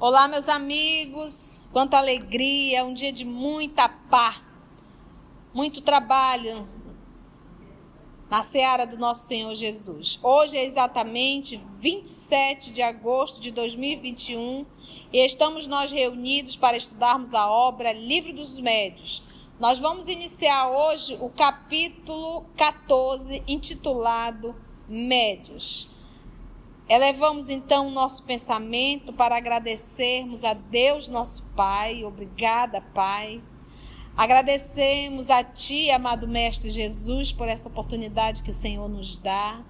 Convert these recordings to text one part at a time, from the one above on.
Olá, meus amigos, quanta alegria, um dia de muita paz, muito trabalho na seara do nosso Senhor Jesus. Hoje é exatamente 27 de agosto de 2021 e estamos nós reunidos para estudarmos a obra Livro dos Médios. Nós vamos iniciar hoje o capítulo 14, intitulado Médios. Elevamos então o nosso pensamento para agradecermos a Deus nosso Pai. Obrigada, Pai. Agradecemos a Ti, amado Mestre Jesus, por essa oportunidade que o Senhor nos dá.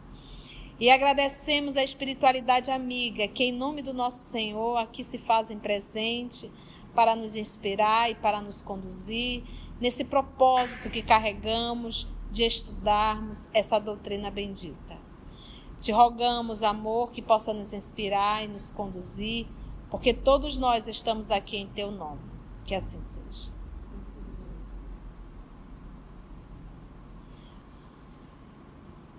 E agradecemos a espiritualidade amiga, que em nome do nosso Senhor aqui se fazem presente para nos inspirar e para nos conduzir nesse propósito que carregamos de estudarmos essa doutrina bendita. Te rogamos, amor, que possa nos inspirar e nos conduzir, porque todos nós estamos aqui em Teu nome. Que assim seja.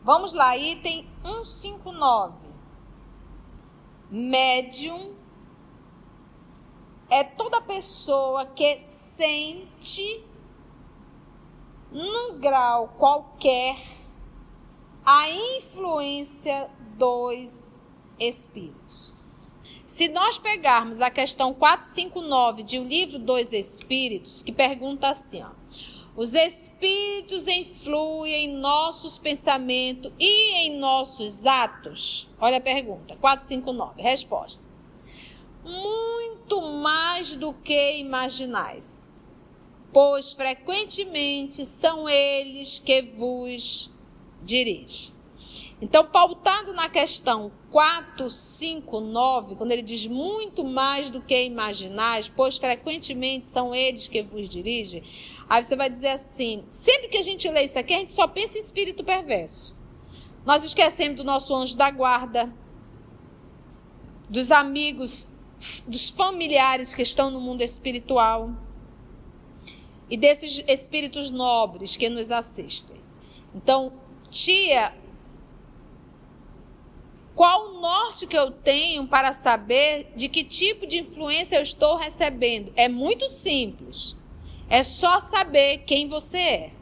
Vamos lá, item 159. Médium é toda pessoa que sente, num grau qualquer, a influência dos espíritos. Se nós pegarmos a questão 459 de O Livro dos Espíritos, que pergunta assim, os espíritos influem em nossos pensamentos e em nossos atos? Olha a pergunta, 459, resposta. Muito mais do que imaginais, pois frequentemente são eles que vos dirige. Então, pautado na questão 459, quando ele diz muito mais do que imaginais, pois frequentemente são eles que vos dirigem, aí você vai dizer assim, sempre que a gente lê isso aqui, a gente só pensa em espírito perverso. Nós esquecemos do nosso anjo da guarda, dos amigos, dos familiares que estão no mundo espiritual e desses espíritos nobres que nos assistem. Então, tia, qual o norte que eu tenho para saber de que tipo de influência eu estou recebendo? É muito simples. É só saber quem você é.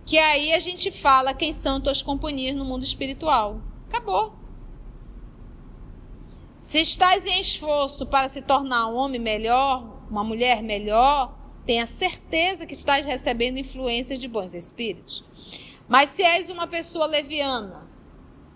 Que aí a gente fala quem são tuas companhias no mundo espiritual. Acabou. Se estás em esforço para se tornar um homem melhor, uma mulher melhor, tenha certeza que estás recebendo influências de bons espíritos. Mas se és uma pessoa leviana,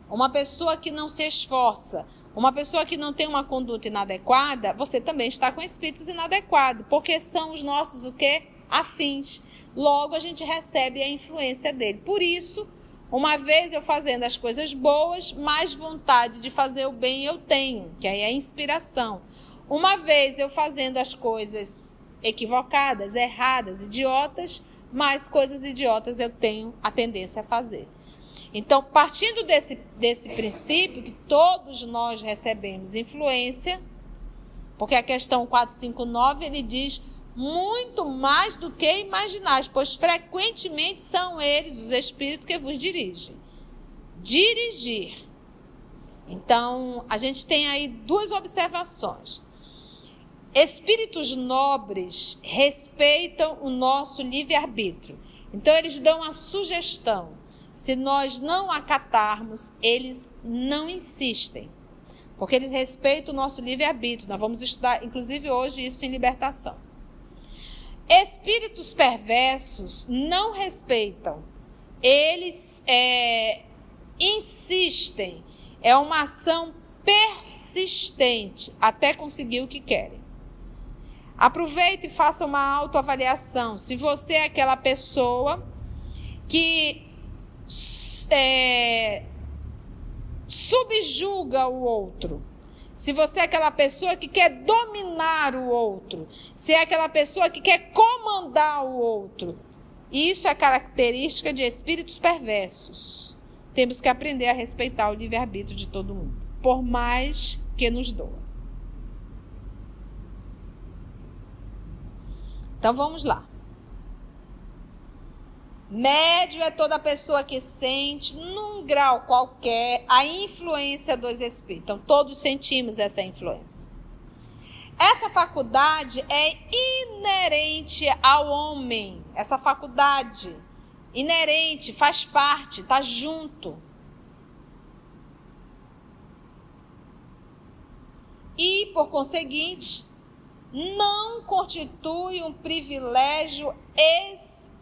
uma pessoa que não se esforça, uma pessoa que não tem uma conduta inadequada, você também está com espíritos inadequados, porque são os nossos o quê? Afins. Logo a gente recebe a influência dele. Por isso, uma vez eu fazendo as coisas boas, mais vontade de fazer o bem eu tenho, que aí é a inspiração. Uma vez eu fazendo as coisas equivocadas, erradas, idiotas, mais coisas idiotas eu tenho a tendência a fazer. Então, partindo desse princípio que todos nós recebemos influência, porque a questão 459, ele diz muito mais do que imaginais, pois frequentemente são eles, os espíritos, que vos dirigem. Dirigir. Então, a gente tem aí duas observações. Espíritos nobres respeitam o nosso livre-arbítrio. Então, eles dão a sugestão. Se nós não acatarmos, eles não insistem. Porque eles respeitam o nosso livre-arbítrio. Nós vamos estudar, inclusive, hoje, isso em libertação. Espíritos perversos não respeitam. Eles insistem. É uma ação persistente até conseguir o que querem. Aproveite e faça uma autoavaliação. Se você é aquela pessoa que subjuga o outro, se você é aquela pessoa que quer dominar o outro, se é aquela pessoa que quer comandar o outro, isso é característica de espíritos perversos. Temos que aprender a respeitar o livre-arbítrio de todo mundo, por mais que nos doa. Então, vamos lá. Médio é toda pessoa que sente, num grau qualquer, a influência dos espíritos. Então, todos sentimos essa influência. Essa faculdade é inerente ao homem. Essa faculdade, inerente, faz parte, está junto. E, por conseguinte, não constitui um privilégio exclusivo.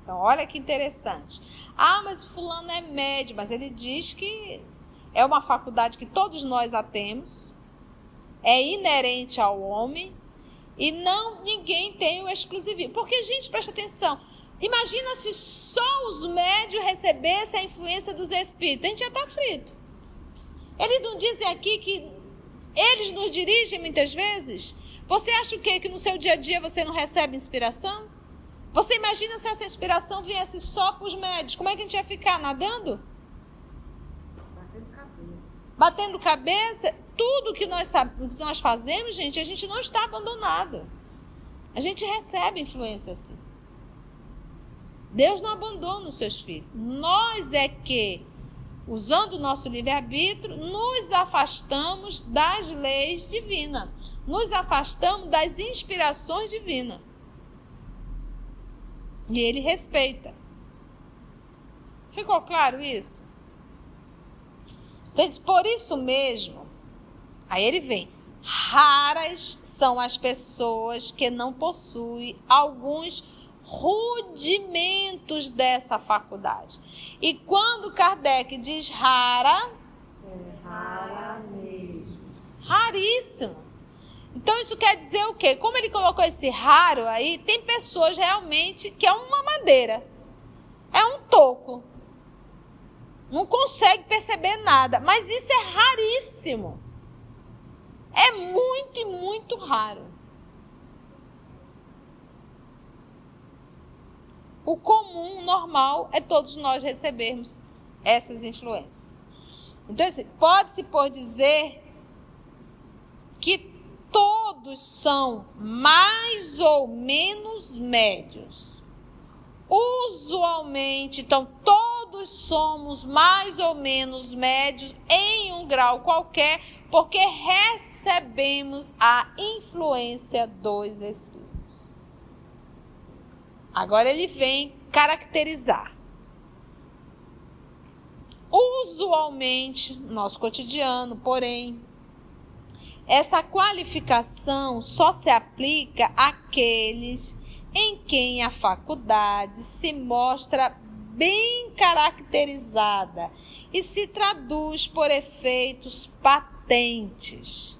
Então, olha que interessante. Ah, mas o fulano é médio, mas ele diz que é uma faculdade que todos nós a temos, é inerente ao homem, e ninguém tem o exclusivismo. Porque, gente, presta atenção, imagina se só os médios recebessem a influência dos espíritos, a gente já está frito. Eles não dizem aqui que eles nos dirigem muitas vezes? Você acha o quê? Que no seu dia a dia você não recebe inspiração? Você imagina se essa inspiração viesse só para os médios? Como é que a gente ia ficar? Nadando? Batendo cabeça? Tudo que nós fazemos, gente, a gente não está abandonado. A gente recebe influência assim. Deus não abandona os seus filhos. Nós é que, usando o nosso livre-arbítrio, nos afastamos das leis divinas. Nos afastamos das inspirações divinas. E ele respeita. Ficou claro isso? Então, por isso mesmo, aí ele vem. Raras são as pessoas que não possuem alguns rudimentos dessa faculdade. E quando Kardec diz rara, é rara mesmo. Raríssimo. Então isso quer dizer o quê? Como ele colocou esse raro aí, tem pessoas realmente que é uma madeira, é um toco, não consegue perceber nada, mas isso é raríssimo. É muito e muito raro. O comum, normal, é todos nós recebermos essas influências. Então, pode-se por dizer que todos são mais ou menos médios. Usualmente, então, todos somos mais ou menos médios em um grau qualquer, porque recebemos a influência dos espíritos. Agora ele vem caracterizar. Usualmente, no nosso cotidiano, porém, essa qualificação só se aplica àqueles em quem a faculdade se mostra bem caracterizada e se traduz por efeitos patentes,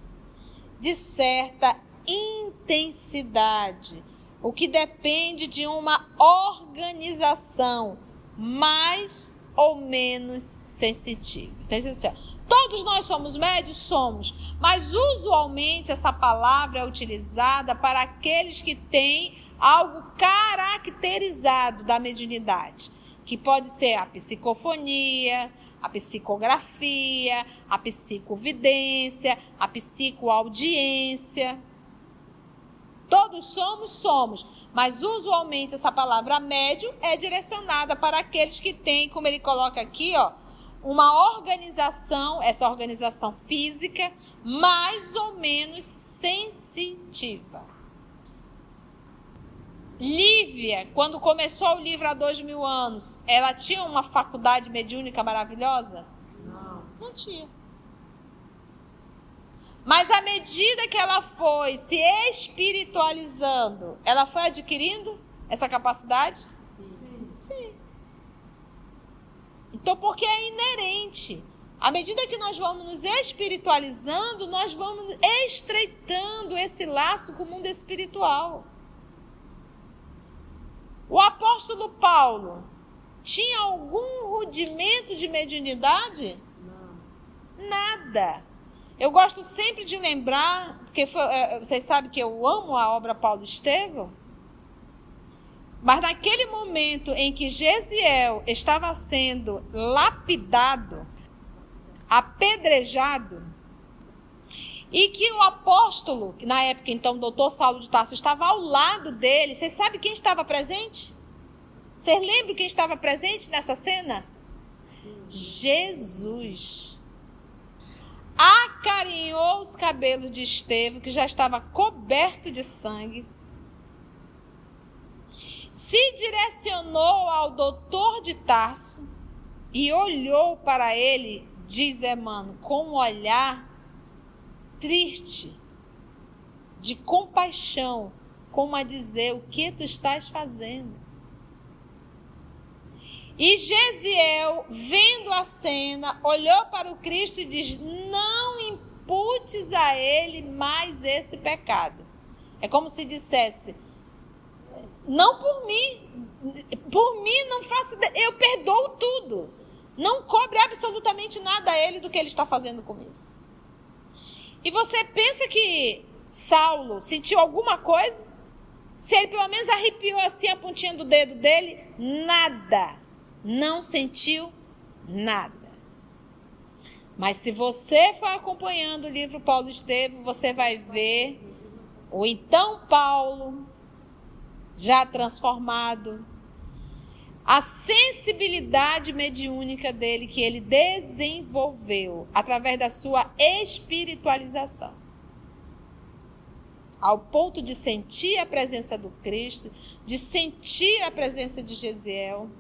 de certa intensidade, o que depende de uma organização mais ou menos sensitiva. Então, assim, todos nós somos médios? Somos, mas usualmente essa palavra é utilizada para aqueles que têm algo caracterizado da mediunidade, que pode ser a psicofonia, a psicografia, a psicovidência, a psicoaudiência. Todos somos, mas usualmente essa palavra médium é direcionada para aqueles que têm, como ele coloca aqui, ó, uma organização, essa organização física, mais ou menos sensitiva. Lívia, quando começou o livro há 2000 anos, ela tinha uma faculdade mediúnica maravilhosa? Não tinha. Mas à medida que ela foi se espiritualizando, ela foi adquirindo essa capacidade? Sim. Então, porque é inerente. À medida que nós vamos nos espiritualizando, nós vamos estreitando esse laço com o mundo espiritual. O apóstolo Paulo tinha algum rudimento de mediunidade? Não. Nada. Eu gosto sempre de lembrar, porque vocês sabem que eu amo a obra Paulo Estevão, mas naquele momento em que Gesiel estava sendo lapidado, apedrejado, e que o apóstolo, na época então o doutor Saulo de Tarso, estava ao lado dele, vocês sabem quem estava presente? Vocês lembram quem estava presente nessa cena? Jesus. Acarinhou os cabelos de Estevão, que já estava coberto de sangue. Se direcionou ao doutor de Tarso e olhou para ele, diz Emmanuel, com um olhar triste, de compaixão, como a dizer: o que tu estás fazendo? E Gesiel, vendo a cena, olhou para o Cristo e diz: não imputes a ele mais esse pecado. É como se dissesse: não por mim não faça, eu perdoo tudo. Não cobre absolutamente nada a ele do que ele está fazendo comigo. E você pensa que Saulo sentiu alguma coisa? Se ele pelo menos arrepiou assim a pontinha do dedo dele, nada. Não sentiu nada. Mas se você for acompanhando o livro Paulo Estevão, você vai ver o então Paulo, já transformado, a sensibilidade mediúnica dele que ele desenvolveu através da sua espiritualização, ao ponto de sentir a presença do Cristo, de sentir a presença de Gesiel,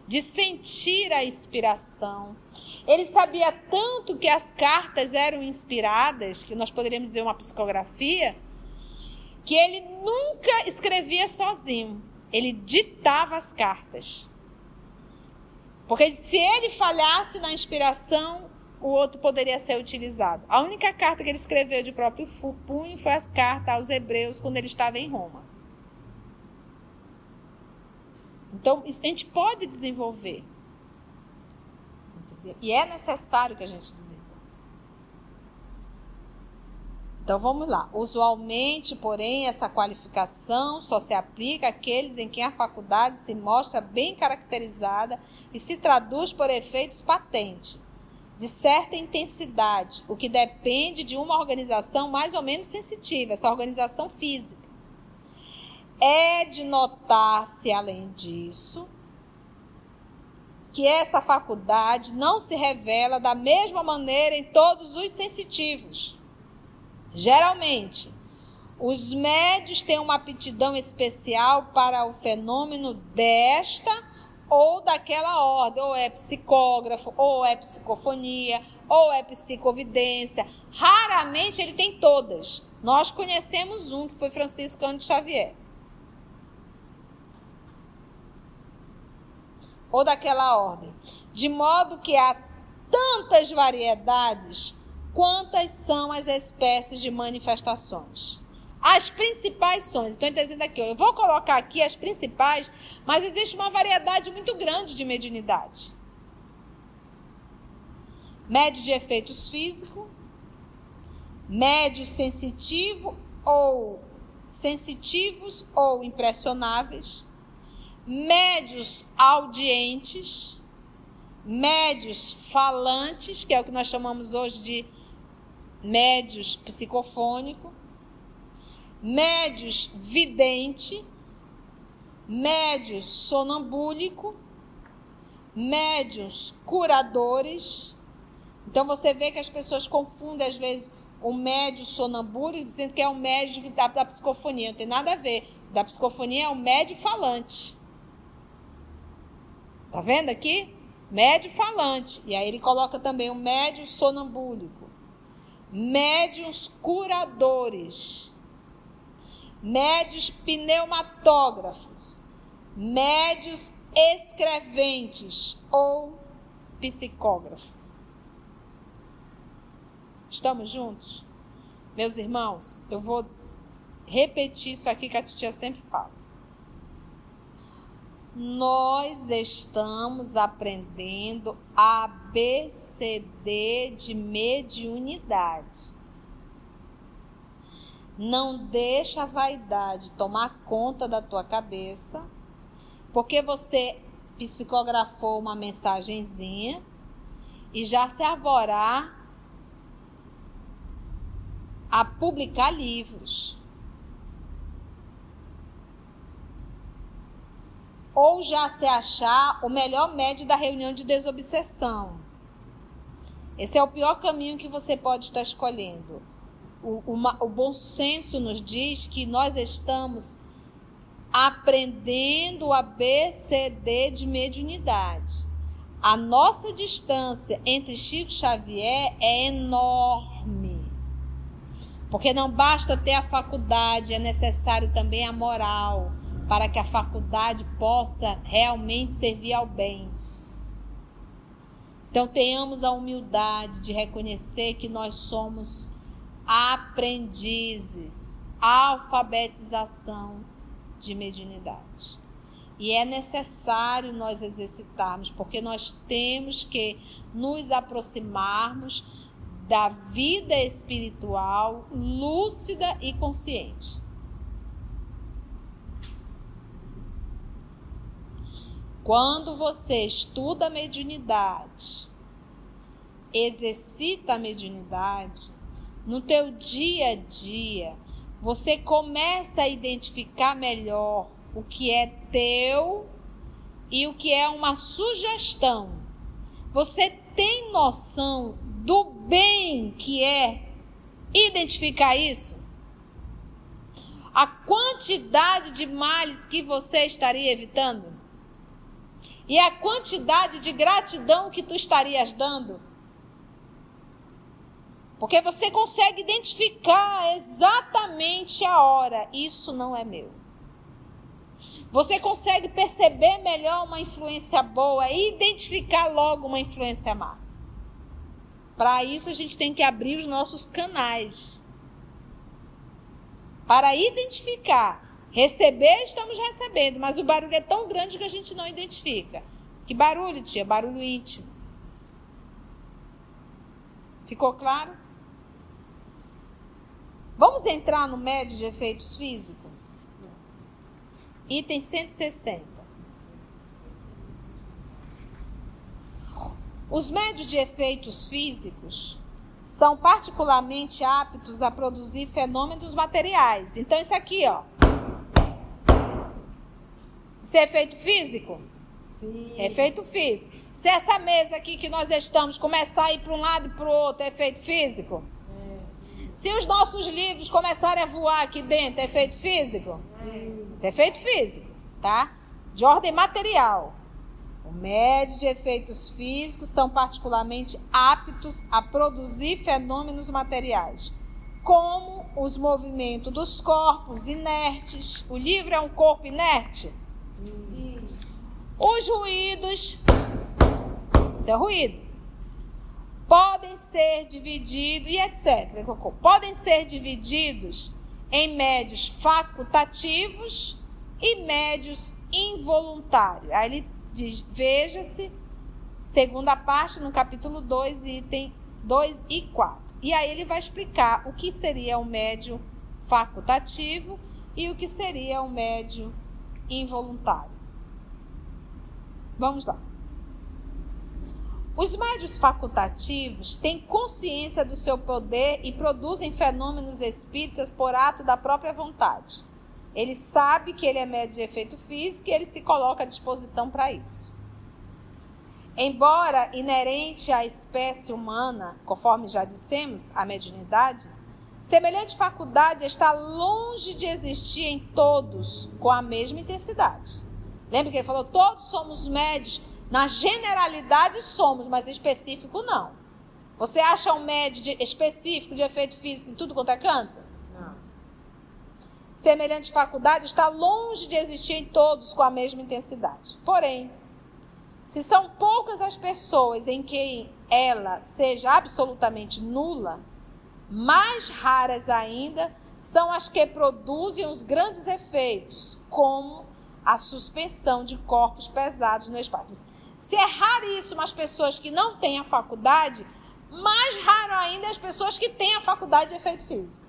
de sentir a inspiração. Ele sabia tanto que as cartas eram inspiradas, que nós poderíamos dizer uma psicografia, que ele nunca escrevia sozinho. Ele ditava as cartas. Porque se ele falhasse na inspiração, o outro poderia ser utilizado. A única carta que ele escreveu de próprio punho foi a carta aos Hebreus, quando ele estava em Roma. Então, a gente pode desenvolver. Entendeu? E é necessário que a gente desenvolva. Então, vamos lá. Usualmente, porém, essa qualificação só se aplica àqueles em quem a faculdade se mostra bem caracterizada e se traduz por efeitos patentes, de certa intensidade, o que depende de uma organização mais ou menos sensitiva, essa organização física. É de notar-se, além disso, que essa faculdade não se revela da mesma maneira em todos os sensitivos. Geralmente, os médios têm uma aptidão especial para o fenômeno desta ou daquela ordem, ou é psicógrafo, ou é psicofonia, ou é psicovidência. Raramente ele tem todas. Nós conhecemos um, que foi Francisco Cândido Xavier. Ou daquela ordem. De modo que há tantas variedades quantas são as espécies de manifestações. As principais são, então ele está dizendo aqui, eu vou colocar aqui as principais, mas existe uma variedade muito grande de mediunidade. Médio de efeitos físicos, médios sensitivos ou impressionáveis, médios audientes, médios falantes, que é o que nós chamamos hoje de médios psicofônico, médios vidente, médios sonambúlico, médios curadores. Então você vê que as pessoas confundem às vezes o médio sonambúlico dizendo que é um médio da psicofonia. Não tem nada a ver. Da psicofonia é um médio falante. Tá vendo aqui? Médio falante. E aí ele coloca também o médio sonambúlico. Médios curadores. Médios pneumatógrafos. Médios escreventes ou psicógrafo. Estamos juntos? Meus irmãos, eu vou repetir isso aqui que a titia sempre fala. Nós estamos aprendendo ABCD de mediunidade. Não deixa a vaidade tomar conta da tua cabeça, porque você psicografou uma mensagenzinha e já se arvorar a publicar livros. ou já se achar o melhor médio da reunião de desobsessão. Esse é o pior caminho que você pode estar escolhendo. O bom senso nos diz que nós estamos aprendendo o ABCD de mediunidade. A nossa distância entre Chico Xavier é enorme. Porque não basta ter a faculdade, é necessário também a moral, para que a faculdade possa realmente servir ao bem. Então tenhamos a humildade de reconhecer que nós somos aprendizes, alfabetização de mediunidade. E é necessário nós exercitarmos, porque nós temos que nos aproximarmos da vida espiritual lúcida e consciente. Quando você estuda a mediunidade, exercita a mediunidade, no teu dia a dia, você começa a identificar melhor o que é teu e o que é uma sugestão. Você tem noção do bem que é identificar isso? A quantidade de males que você estaria evitando? E a quantidade de gratidão que tu estarias dando? Porque você consegue identificar exatamente a hora. Isso não é meu. Você consegue perceber melhor uma influência boa e identificar logo uma influência má. Para isso a gente tem que abrir os nossos canais. Para identificar. Receber, estamos recebendo, mas o barulho é tão grande que a gente não identifica. Que barulho, tia? Barulho íntimo. Ficou claro? Vamos entrar no médio de efeitos físicos? Item 160. Os médios de efeitos físicos são particularmente aptos a produzir fenômenos materiais. Então, isso aqui, ó. Isso é efeito físico? Sim. É efeito físico. Se essa mesa aqui que nós estamos começar a ir para um lado e para o outro, é efeito físico? Se os nossos livros começarem a voar aqui dentro, é efeito físico? Sim. Isso é efeito físico, tá? De ordem material. O médio de efeitos físicos são particularmente aptos a produzir fenômenos materiais, como os movimentos dos corpos inertes. O livro é um corpo inerte? Sim. Os ruídos, isso é ruído, podem ser divididos, e etc. Podem ser divididos em médios facultativos e médios involuntários. Aí ele diz, veja-se, segunda parte, no capítulo 2, item 2 e 4. E aí ele vai explicar o que seria um médio facultativo e o que seria um médio involuntário. Vamos lá. Os médios facultativos têm consciência do seu poder e produzem fenômenos espíritas por ato da própria vontade. Ele sabe que ele é médio de efeito físico e ele se coloca à disposição para isso. Embora inerente à espécie humana, conforme já dissemos, a mediunidade, semelhante faculdade está longe de existir em todos com a mesma intensidade. Lembra que ele falou, todos somos médios, na generalidade somos, mas específico não. Você acha um médio específico de efeito físico em tudo quanto é canto? Não. Semelhante faculdade está longe de existir em todos com a mesma intensidade. Porém, se são poucas as pessoas em quem ela seja absolutamente nula, mais raras ainda são as que produzem os grandes efeitos, como a suspensão de corpos pesados no espaço. Se é raríssimo as pessoas que não têm a faculdade, mais raro ainda as pessoas que têm a faculdade de efeito físico.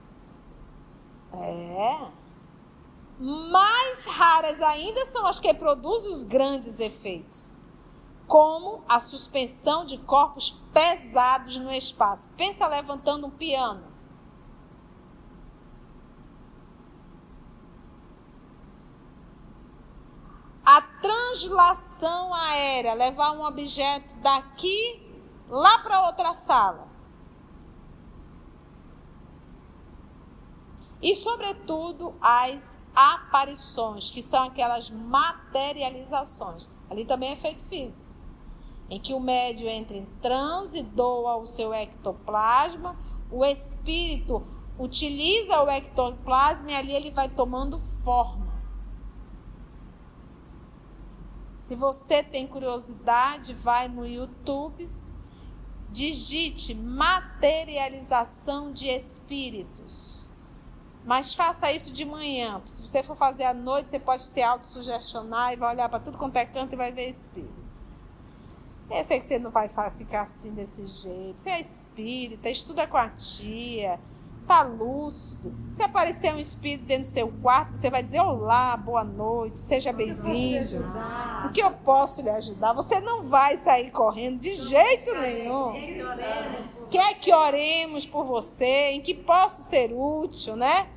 Mais raras ainda são as que produzem os grandes efeitos, como a suspensão de corpos pesados no espaço. Pensa levantando um piano. A translação aérea, levar um objeto daqui lá para outra sala. E, sobretudo, as aparições, que são aquelas materializações. Ali também é efeito físico, em que o médium entra em transe, doa o seu ectoplasma, o espírito utiliza o ectoplasma e ali ele vai tomando forma. Se você tem curiosidade, vai no YouTube, digite materialização de espíritos. Mas faça isso de manhã. Se você for fazer à noite, você pode se autossugestionar e vai olhar para tudo quanto é canto e vai ver espírito. Eu sei que você não vai ficar assim desse jeito. Você é espírita, estuda com a tia, tá lúcido. Se aparecer um espírito dentro do seu quarto, você vai dizer: olá, boa noite, seja bem-vindo. O que eu posso lhe ajudar? Você não vai sair correndo de jeito nenhum. Quer que oremos por você? Em que posso ser útil, né?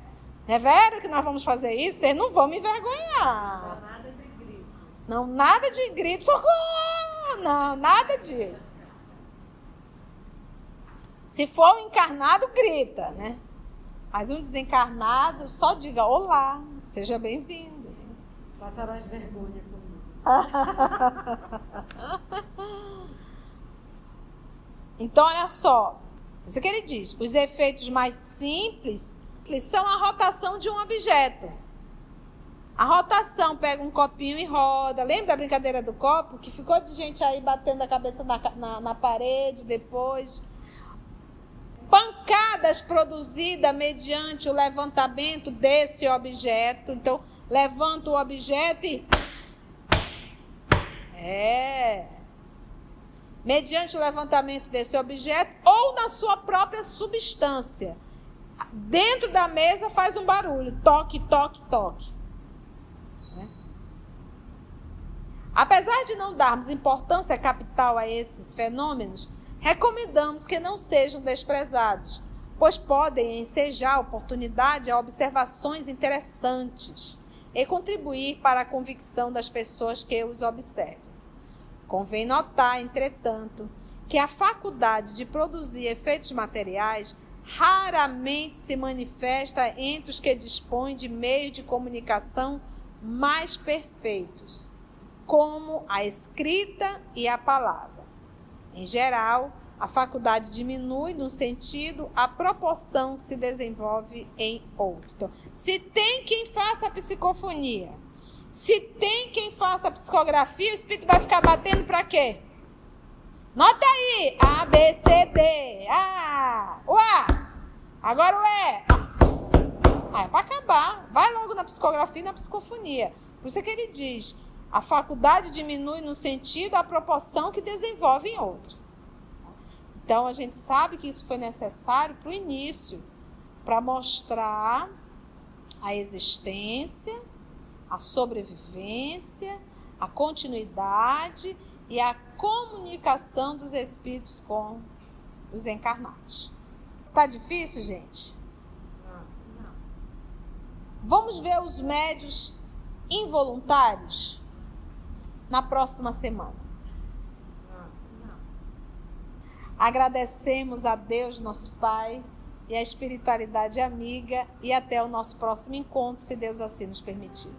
Não é verdade que nós vamos fazer isso? Vocês não vão me envergonhar. Nada de grito. Não, nada de grito, socorro! Não, nada disso. Se for um encarnado, grita, né? Mas um desencarnado, só diga: olá, seja bem-vindo. Passarás vergonha comigo. Então, olha só. Isso que ele diz. Os efeitos mais simples são a rotação de um objeto. A rotação, pega um copinho e roda. Lembra da brincadeira do copo? Que ficou de gente aí batendo a cabeça na parede depois. Pancadas produzidas mediante o levantamento desse objeto. Então, levanta o objeto e... mediante o levantamento desse objeto ou na sua própria substância. Dentro da mesa faz um barulho. Toque, toque, toque. Apesar de não darmos importância capital a esses fenômenos, recomendamos que não sejam desprezados, pois podem ensejar oportunidade a observações interessantes e contribuir para a convicção das pessoas que os observem. Convém notar, entretanto, que a faculdade de produzir efeitos materiais raramente se manifesta entre os que dispõem de meios de comunicação mais perfeitos, como a escrita e a palavra. Em geral, a faculdade diminui no sentido à proporção que se desenvolve em outro. Então, se tem quem faça a psicofonia, se tem quem faça a psicografia, o espírito vai ficar batendo para quê? Nota aí! A, B, C, D. A, o A. Agora o E. É para acabar. Vai logo na psicografia e na psicofonia. Por isso é que ele diz: a faculdade diminui no sentido à proporção que desenvolve em outra. Então, a gente sabe que isso foi necessário para o início, para mostrar a existência, a sobrevivência, a continuidade e a comunicação dos espíritos com os encarnados. Tá difícil, gente? Não. Vamos ver os médios involuntários na próxima semana. Não. Agradecemos a Deus, nosso Pai, e a espiritualidade amiga, e até o nosso próximo encontro, se Deus assim nos permitir.